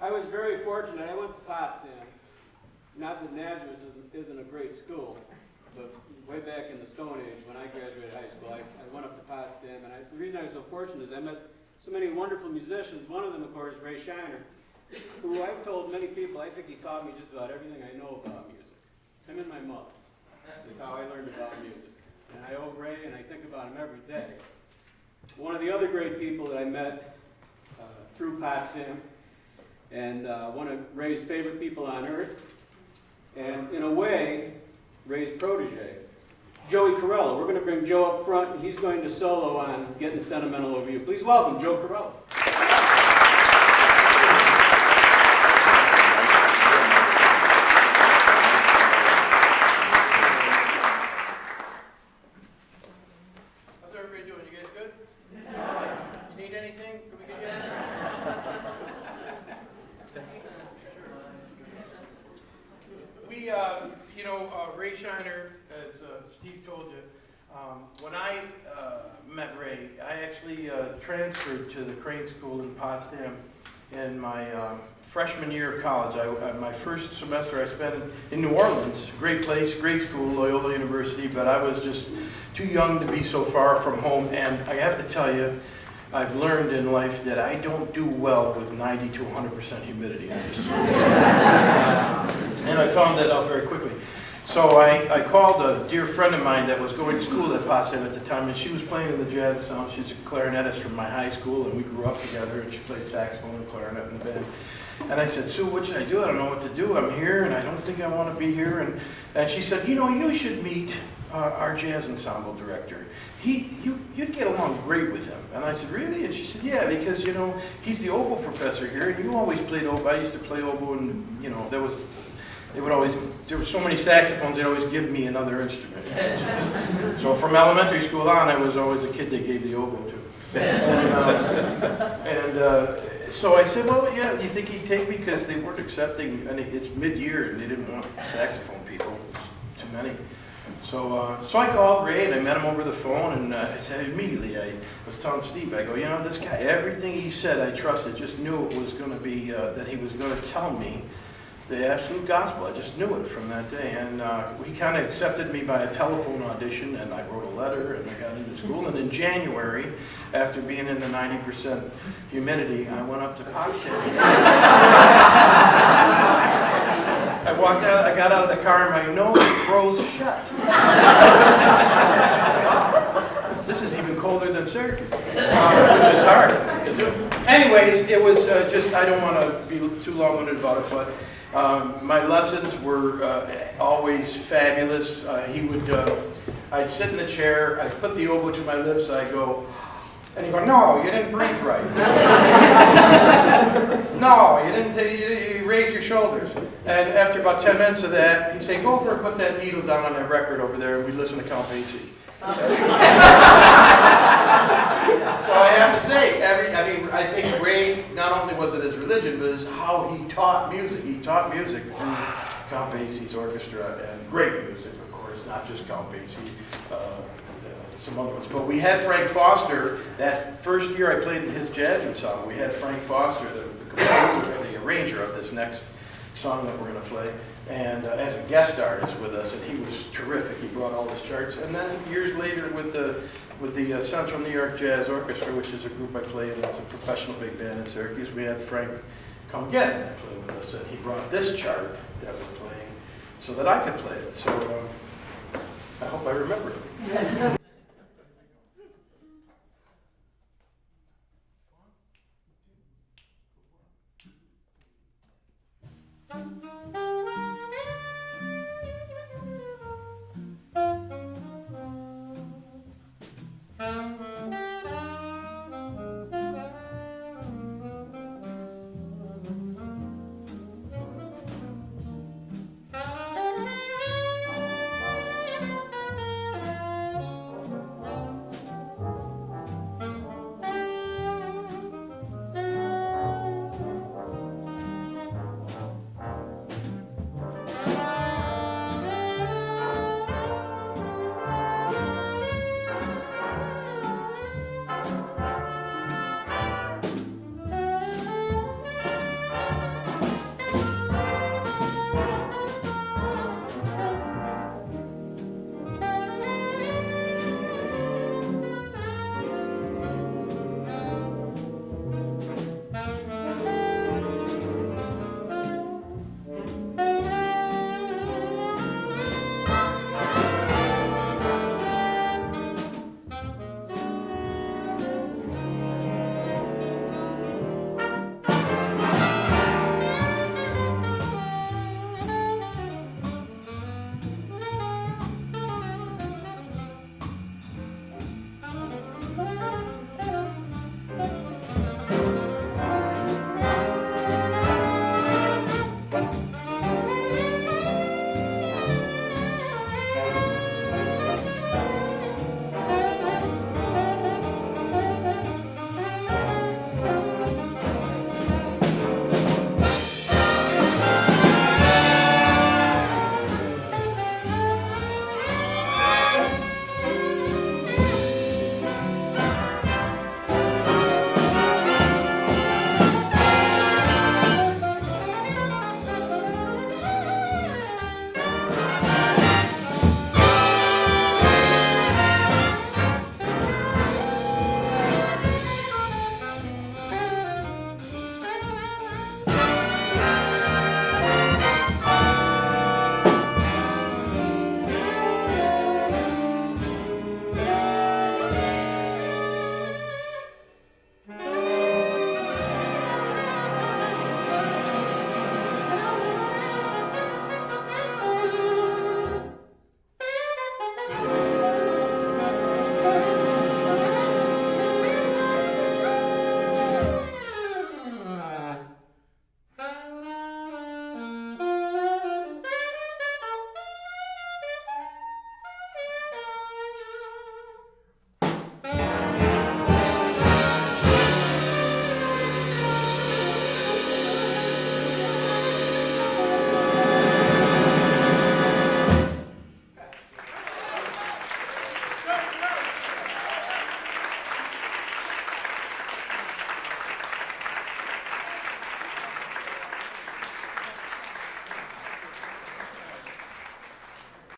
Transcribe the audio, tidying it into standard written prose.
I was very fortunate. I went to Potsdam. Not that Nazareth isn't a great school, but way back in the Stone Age when I graduated high school, I went up to Potsdam, and the reason I was so fortunate is I met so many wonderful musicians. One of them, of course, Ray Shiner, who I've told many people, I think he taught me just about everything I know about music. Him and my mother is how I learned about music. And I owe Ray, and I think about him every day. One of the other great people that I met through Potsdam, and one of Ray's favorite people on earth, and in a way, Ray's protege, Joey Corello. We're going to bring Joe up front, and he's going to solo on Getting Sentimental Over You. Please welcome Joe Corello. How's everybody doing? You guys good? You need anything? Can we get you anything? We, Ray Shiner, as Steve told you, when I met Ray, I actually transferred to the Crane School in Potsdam in my freshman year of college. My first semester I spent in New Orleans, great place, great school, Loyola University, but I was just too young to be so far from home, and I have to tell you, I've learned in life that I don't do well with 90 to 100% humidity. And I found that out very quickly. So I called a dear friend of mine that was going to school at Potsdam at the time, and she was playing in the jazz ensemble. She's a clarinetist from my high school, and we grew up together, and she played saxophone and clarinet in the band. And I said, Sue, what should I do? I don't know what to do. I'm here, and I don't think I want to be here. And she said, you should meet our jazz ensemble director. You'd get along great with him. And I said, really? And she said, yeah, because, he's the oboe professor here, and you always played oboe. I used to play oboe, and, there were so many saxophones, they'd always give me another instrument. So from elementary school on, I was always a kid they gave the oboe to. So I said, well, yeah, do you think he'd take me? Because they weren't accepting, and it's mid-year, and they didn't want saxophone people, too many. So I called Ray, and I met him over the phone, and I said immediately, I was telling Steve, I go, this guy, everything he said I trusted, just knew it was going to be, that he was going to tell me the absolute gospel. I just knew it from that day, and he kind of accepted me by a telephone audition, and I wrote a letter, and I got into school, and in January, after being in the 90% humidity, I went up to Potsdam. I walked out, I got out of the car, and my nose froze shut. This is even colder than Syracuse, which is hard to do. Anyways, it was just, I don't want to be too long-winded about it, but my lessons were always fabulous. I'd sit in the chair, I'd put the oboe to my lips, I'd go, and he'd go, no, you didn't breathe right. No, you didn't, you raised your shoulders. And after about 10 minutes of that, he'd say, go over and put that needle down on that record over there, and we'd listen to Count Basie. So I have to say, I think Ray, not only was it his religion, but it's how he taught music. He taught music through Count Basie's orchestra, and great music, of course, not just Count Basie, some other ones. But we had Frank Foster, that first year I played in his jazz ensemble, we had Frank Foster, the composer, the arranger of this next song that we're going to play, and as a guest artist with us, and he was terrific. He brought all his charts, and then years later with the Central New York Jazz Orchestra, which is a group I play in, it's a professional big band in Syracuse, we had Frank come get it and play with us, and he brought this chart that we're playing so that I could play it. So I hope I remember it.